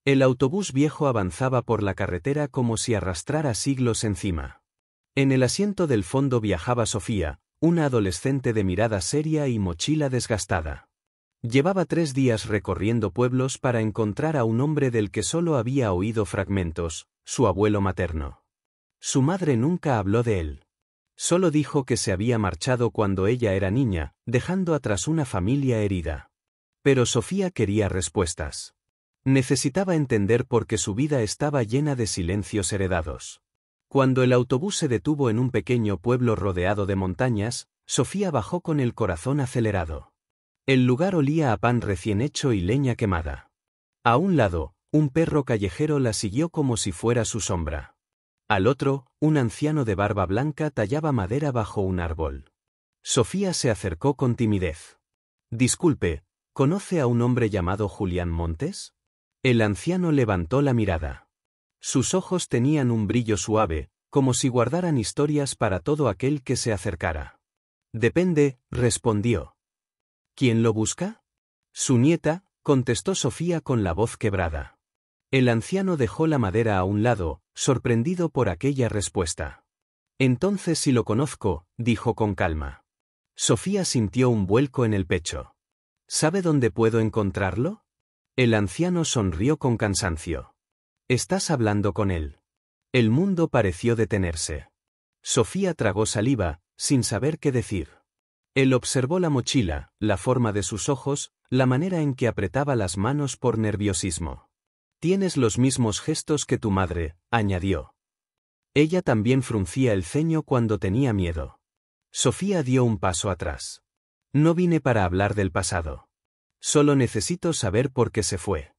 El autobús viejo avanzaba por la carretera como si arrastrara siglos encima. En el asiento del fondo viajaba Sofía, una adolescente de mirada seria y mochila desgastada. Llevaba 3 días recorriendo pueblos para encontrar a un hombre del que solo había oído fragmentos, su abuelo materno. Su madre nunca habló de él. Solo dijo que se había marchado cuando ella era niña, dejando atrás una familia herida. Pero Sofía quería respuestas. Necesitaba entender por qué su vida estaba llena de silencios heredados. Cuando el autobús se detuvo en un pequeño pueblo rodeado de montañas, Sofía bajó con el corazón acelerado. El lugar olía a pan recién hecho y leña quemada. A un lado, un perro callejero la siguió como si fuera su sombra. Al otro, un anciano de barba blanca tallaba madera bajo un árbol. Sofía se acercó con timidez. «Disculpe, ¿conoce a un hombre llamado Julián Montes?» El anciano levantó la mirada. Sus ojos tenían un brillo suave, como si guardaran historias para todo aquel que se acercara. «Depende», respondió. «¿Quién lo busca?» «Su nieta», contestó Sofía con la voz quebrada. El anciano dejó la madera a un lado, sorprendido por aquella respuesta. «Entonces sí lo conozco», dijo con calma. Sofía sintió un vuelco en el pecho. «¿Sabe dónde puedo encontrarlo?» El anciano sonrió con cansancio. «¿Estás hablando con él?» El mundo pareció detenerse. Sofía tragó saliva, sin saber qué decir. Él observó la mochila, la forma de sus ojos, la manera en que apretaba las manos por nerviosismo. «Tienes los mismos gestos que tu madre», añadió. Ella también fruncía el ceño cuando tenía miedo. Sofía dio un paso atrás. «No vine para hablar del pasado. Solo necesito saber por qué se fue».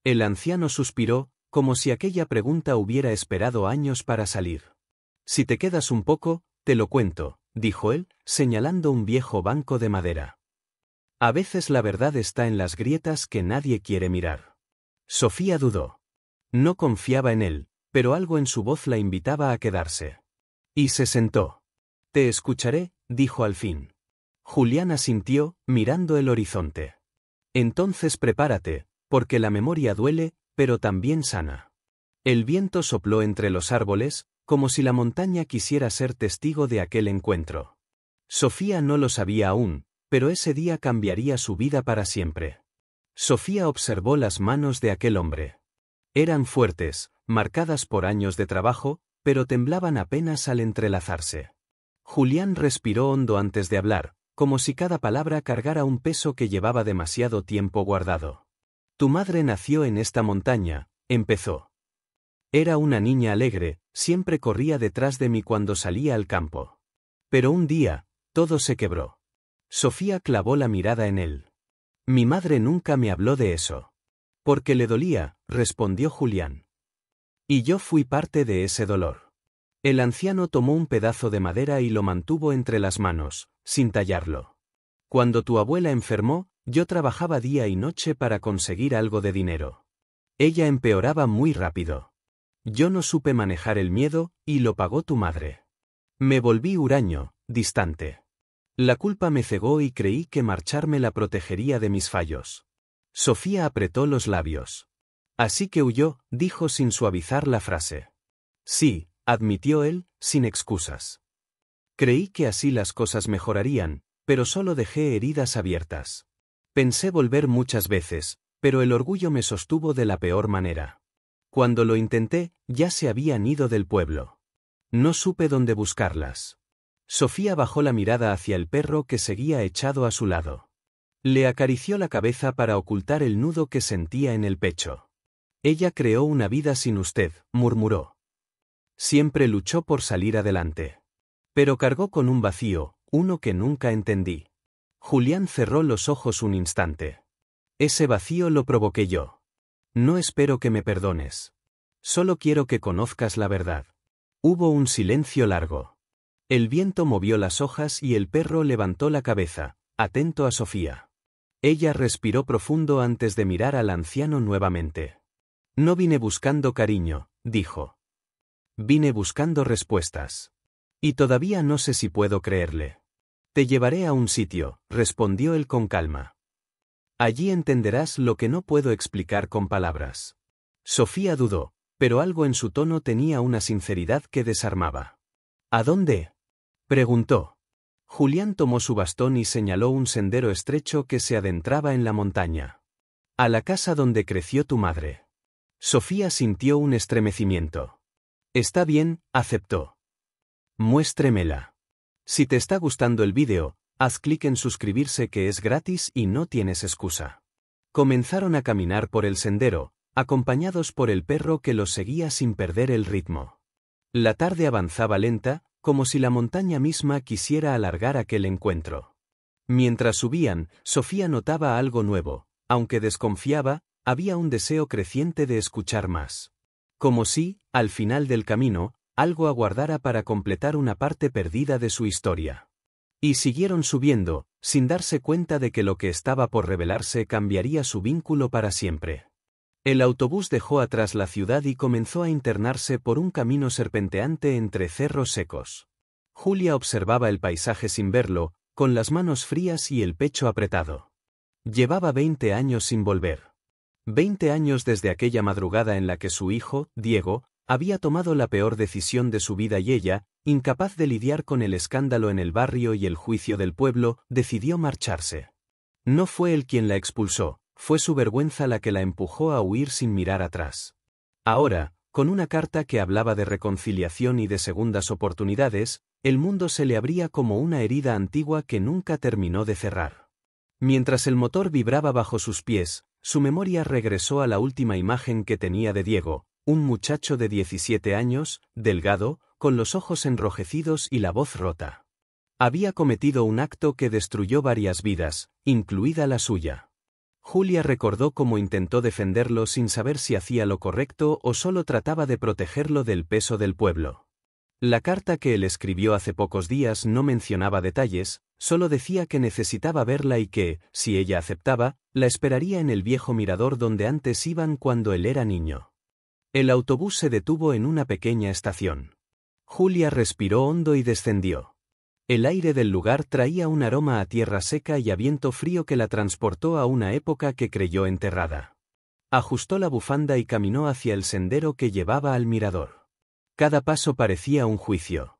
El anciano suspiró, como si aquella pregunta hubiera esperado años para salir. «Si te quedas un poco, te lo cuento», dijo él, señalando un viejo banco de madera. «A veces la verdad está en las grietas que nadie quiere mirar». Sofía dudó. No confiaba en él, pero algo en su voz la invitaba a quedarse. Y se sentó. «Te escucharé», dijo al fin. Julián asintió, mirando el horizonte. «Entonces prepárate, porque la memoria duele, pero también sana». El viento sopló entre los árboles, como si la montaña quisiera ser testigo de aquel encuentro. Sofía no lo sabía aún, pero ese día cambiaría su vida para siempre. Sofía observó las manos de aquel hombre. Eran fuertes, marcadas por años de trabajo, pero temblaban apenas al entrelazarse. Julián respiró hondo antes de hablar, como si cada palabra cargara un peso que llevaba demasiado tiempo guardado. «Tu madre nació en esta montaña», empezó. «Era una niña alegre, siempre corría detrás de mí cuando salía al campo. Pero un día, todo se quebró». Sofía clavó la mirada en él. «Mi madre nunca me habló de eso». «Porque le dolía», respondió Julián. «Y yo fui parte de ese dolor». El anciano tomó un pedazo de madera y lo mantuvo entre las manos, sin tallarlo. «Cuando tu abuela enfermó, yo trabajaba día y noche para conseguir algo de dinero. Ella empeoraba muy rápido. Yo no supe manejar el miedo, y lo pagó tu madre. Me volví huraño, distante. La culpa me cegó y creí que marcharme la protegería de mis fallos». Sofía apretó los labios. «Así que huyó», dijo sin suavizar la frase. «Sí», admitió él, sin excusas. «Creí que así las cosas mejorarían, pero solo dejé heridas abiertas. Pensé volver muchas veces, pero el orgullo me sostuvo de la peor manera. Cuando lo intenté, ya se habían ido del pueblo. No supe dónde buscarlas». Sofía bajó la mirada hacia el perro que seguía echado a su lado. Le acarició la cabeza para ocultar el nudo que sentía en el pecho. «Ella creó una vida sin usted», murmuró. «Siempre luchó por salir adelante. Pero cargó con un vacío, uno que nunca entendí». Julián cerró los ojos un instante. «Ese vacío lo provoqué yo. No espero que me perdones. Solo quiero que conozcas la verdad». Hubo un silencio largo. El viento movió las hojas y el perro levantó la cabeza, atento a Sofía. Ella respiró profundo antes de mirar al anciano nuevamente. «No vine buscando cariño», dijo. «Vine buscando respuestas. Y todavía no sé si puedo creerle». «Te llevaré a un sitio», respondió él con calma. «Allí entenderás lo que no puedo explicar con palabras». Sofía dudó, pero algo en su tono tenía una sinceridad que desarmaba. ¿A dónde?, preguntó. Julián tomó su bastón y señaló un sendero estrecho que se adentraba en la montaña. A la casa donde creció tu madre. Sofía sintió un estremecimiento. Está bien, aceptó. Muéstremela. Si te está gustando el vídeo, haz clic en suscribirse, que es gratis y no tienes excusa. Comenzaron a caminar por el sendero, acompañados por el perro que los seguía sin perder el ritmo. La tarde avanzaba lenta, como si la montaña misma quisiera alargar aquel encuentro. Mientras subían, Sofía notaba algo nuevo, aunque desconfiaba, había un deseo creciente de escuchar más. Como si, al final del camino, algo aguardara para completar una parte perdida de su historia. Y siguieron subiendo, sin darse cuenta de que lo que estaba por revelarse cambiaría su vínculo para siempre. El autobús dejó atrás la ciudad y comenzó a internarse por un camino serpenteante entre cerros secos. Julia observaba el paisaje sin verlo, con las manos frías y el pecho apretado. Llevaba 20 años sin volver. 20 años desde aquella madrugada en la que su hijo, Diego, había tomado la peor decisión de su vida y ella, incapaz de lidiar con el escándalo en el barrio y el juicio del pueblo, decidió marcharse. No fue él quien la expulsó, fue su vergüenza la que la empujó a huir sin mirar atrás. Ahora, con una carta que hablaba de reconciliación y de segundas oportunidades, el mundo se le abría como una herida antigua que nunca terminó de cerrar. Mientras el motor vibraba bajo sus pies, su memoria regresó a la última imagen que tenía de Diego, un muchacho de 17 años, delgado, con los ojos enrojecidos y la voz rota. Había cometido un acto que destruyó varias vidas, incluida la suya. Julia recordó cómo intentó defenderlo sin saber si hacía lo correcto o solo trataba de protegerlo del peso del pueblo. La carta que él escribió hace pocos días no mencionaba detalles, solo decía que necesitaba verla y que, si ella aceptaba, la esperaría en el viejo mirador donde antes iban cuando él era niño. El autobús se detuvo en una pequeña estación. Julia respiró hondo y descendió. El aire del lugar traía un aroma a tierra seca y a viento frío que la transportó a una época que creyó enterrada. Ajustó la bufanda y caminó hacia el sendero que llevaba al mirador. Cada paso parecía un juicio.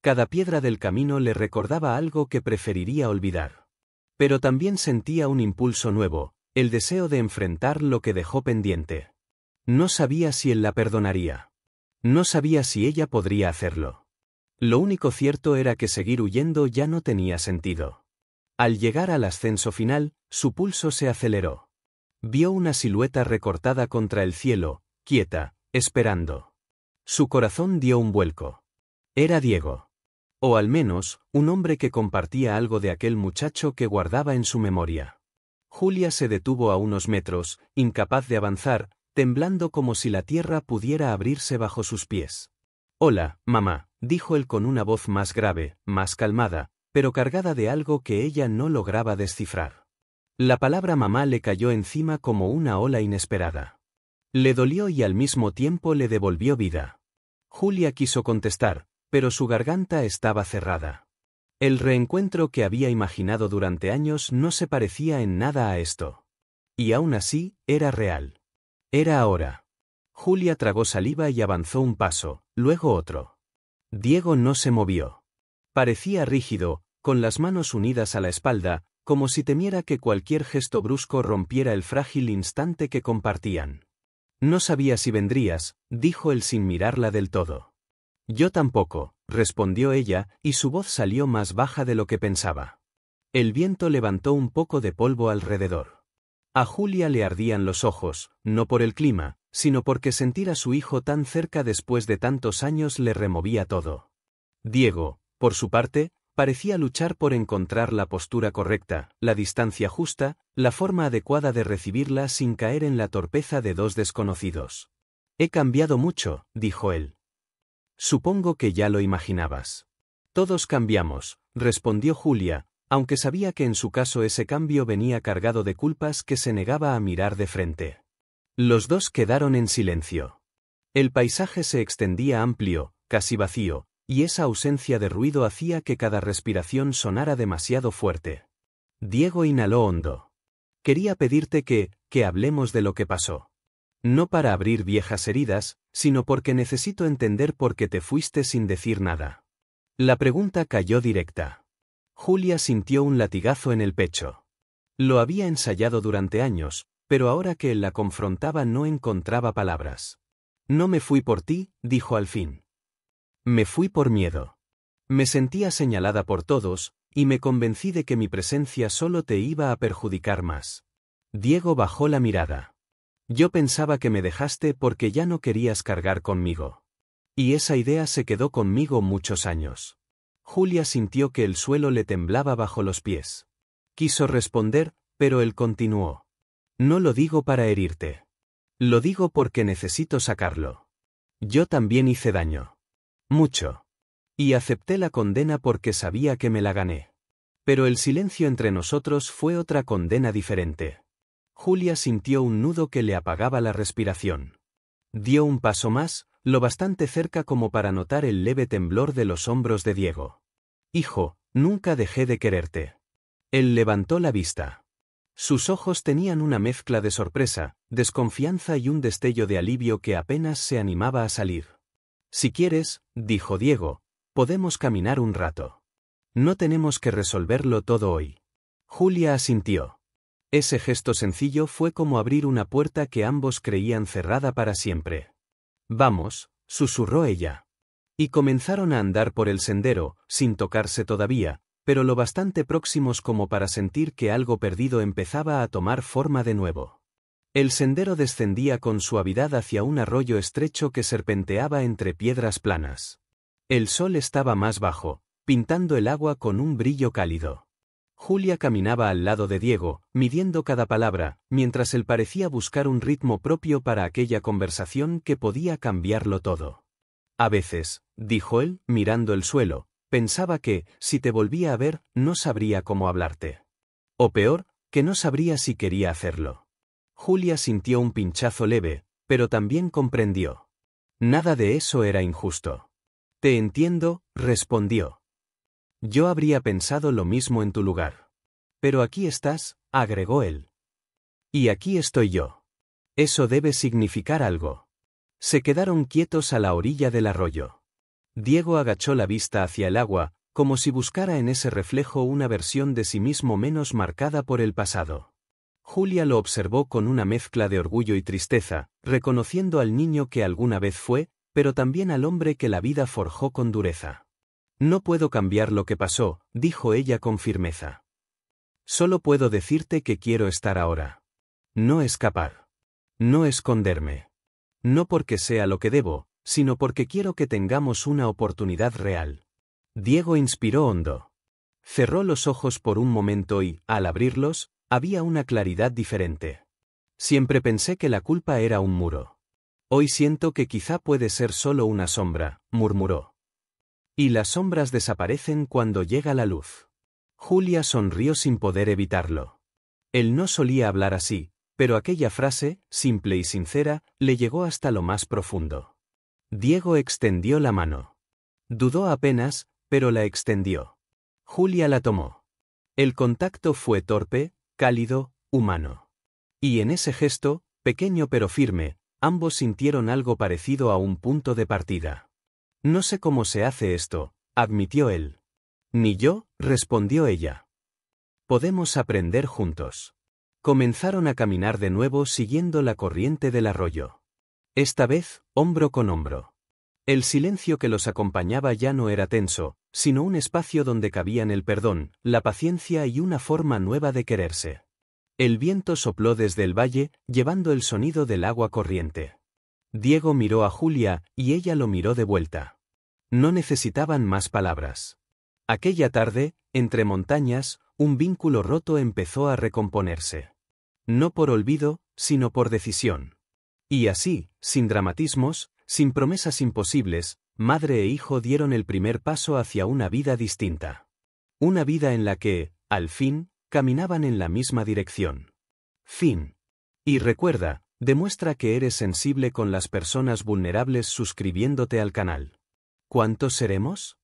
Cada piedra del camino le recordaba algo que preferiría olvidar. Pero también sentía un impulso nuevo, el deseo de enfrentar lo que dejó pendiente. No sabía si él la perdonaría. No sabía si ella podría hacerlo. Lo único cierto era que seguir huyendo ya no tenía sentido. Al llegar al ascenso final, su pulso se aceleró. Vio una silueta recortada contra el cielo, quieta, esperando. Su corazón dio un vuelco. Era Diego. O al menos, un hombre que compartía algo de aquel muchacho que guardaba en su memoria. Julia se detuvo a unos metros, incapaz de avanzar, temblando como si la tierra pudiera abrirse bajo sus pies. «Hola, mamá», dijo él con una voz más grave, más calmada, pero cargada de algo que ella no lograba descifrar. La palabra mamá le cayó encima como una ola inesperada. Le dolió y al mismo tiempo le devolvió vida. Julia quiso contestar, pero su garganta estaba cerrada. El reencuentro que había imaginado durante años no se parecía en nada a esto. Y aún así, era real. Era ahora. Julia tragó saliva y avanzó un paso, luego otro. Diego no se movió. Parecía rígido, con las manos unidas a la espalda, como si temiera que cualquier gesto brusco rompiera el frágil instante que compartían. «No sabía si vendrías», dijo él sin mirarla del todo. «Yo tampoco», respondió ella, y su voz salió más baja de lo que pensaba. El viento levantó un poco de polvo alrededor. A Julia le ardían los ojos, no por el clima, sino porque sentir a su hijo tan cerca después de tantos años le removía todo. Diego, por su parte, parecía luchar por encontrar la postura correcta, la distancia justa, la forma adecuada de recibirla sin caer en la torpeza de dos desconocidos. «He cambiado mucho», dijo él. «Supongo que ya lo imaginabas». «Todos cambiamos», respondió Julia, aunque sabía que en su caso ese cambio venía cargado de culpas que se negaba a mirar de frente. Los dos quedaron en silencio. El paisaje se extendía amplio, casi vacío, y esa ausencia de ruido hacía que cada respiración sonara demasiado fuerte. Diego inhaló hondo. «Quería pedirte que hablemos de lo que pasó». No para abrir viejas heridas, sino porque necesito entender por qué te fuiste sin decir nada. La pregunta cayó directa. Julia sintió un latigazo en el pecho. Lo había ensayado durante años, pero ahora que él la confrontaba no encontraba palabras. No me fui por ti, dijo al fin. Me fui por miedo. Me sentía señalada por todos, y me convencí de que mi presencia solo te iba a perjudicar más. Diego bajó la mirada. Yo pensaba que me dejaste porque ya no querías cargar conmigo. Y esa idea se quedó conmigo muchos años. Julia sintió que el suelo le temblaba bajo los pies. Quiso responder, pero él continuó. No lo digo para herirte. Lo digo porque necesito sacarlo. Yo también hice daño. Mucho. Y acepté la condena porque sabía que me la gané. Pero el silencio entre nosotros fue otra condena diferente. Julia sintió un nudo que le apagaba la respiración. Dio un paso más, lo bastante cerca como para notar el leve temblor de los hombros de Diego. Hijo, nunca dejé de quererte. Él levantó la vista. Sus ojos tenían una mezcla de sorpresa, desconfianza y un destello de alivio que apenas se animaba a salir. Si quieres, dijo Diego, podemos caminar un rato. No tenemos que resolverlo todo hoy. Julia asintió. Ese gesto sencillo fue como abrir una puerta que ambos creían cerrada para siempre. Vamos, susurró ella. Y comenzaron a andar por el sendero, sin tocarse todavía, pero lo bastante próximos como para sentir que algo perdido empezaba a tomar forma de nuevo. El sendero descendía con suavidad hacia un arroyo estrecho que serpenteaba entre piedras planas. El sol estaba más bajo, pintando el agua con un brillo cálido. Julia caminaba al lado de Diego, midiendo cada palabra, mientras él parecía buscar un ritmo propio para aquella conversación que podía cambiarlo todo. A veces, dijo él, mirando el suelo, pensaba que, si te volvía a ver, no sabría cómo hablarte. O peor, que no sabría si quería hacerlo. Julia sintió un pinchazo leve, pero también comprendió. Nada de eso era injusto. Te entiendo, respondió. Yo habría pensado lo mismo en tu lugar. Pero aquí estás, agregó él. Y aquí estoy yo. Eso debe significar algo. Se quedaron quietos a la orilla del arroyo. Diego agachó la vista hacia el agua, como si buscara en ese reflejo una versión de sí mismo menos marcada por el pasado. Julia lo observó con una mezcla de orgullo y tristeza, reconociendo al niño que alguna vez fue, pero también al hombre que la vida forjó con dureza. No puedo cambiar lo que pasó, dijo ella con firmeza. Solo puedo decirte que quiero estar ahora. No escapar. No esconderme. No porque sea lo que debo, sino porque quiero que tengamos una oportunidad real. Diego inspiró hondo. Cerró los ojos por un momento y, al abrirlos, había una claridad diferente. Siempre pensé que la culpa era un muro. Hoy siento que quizá puede ser solo una sombra, murmuró. Y las sombras desaparecen cuando llega la luz. Julia sonrió sin poder evitarlo. Él no solía hablar así, pero aquella frase, simple y sincera, le llegó hasta lo más profundo. Diego extendió la mano. Dudó apenas, pero la extendió. Julia la tomó. El contacto fue torpe, cálido, humano. Y en ese gesto, pequeño pero firme, ambos sintieron algo parecido a un punto de partida. No sé cómo se hace esto, admitió él. Ni yo, respondió ella. Podemos aprender juntos. Comenzaron a caminar de nuevo siguiendo la corriente del arroyo. Esta vez, hombro con hombro. El silencio que los acompañaba ya no era tenso, sino un espacio donde cabían el perdón, la paciencia y una forma nueva de quererse. El viento sopló desde el valle, llevando el sonido del agua corriente. Diego miró a Julia, y ella lo miró de vuelta. No necesitaban más palabras. Aquella tarde, entre montañas, un vínculo roto empezó a recomponerse. No por olvido, sino por decisión. Y así, sin dramatismos, sin promesas imposibles, madre e hijo dieron el primer paso hacia una vida distinta. Una vida en la que, al fin, caminaban en la misma dirección. Fin. Y recuerda, demuestra que eres sensible con las personas vulnerables suscribiéndote al canal. ¿Cuántos seremos?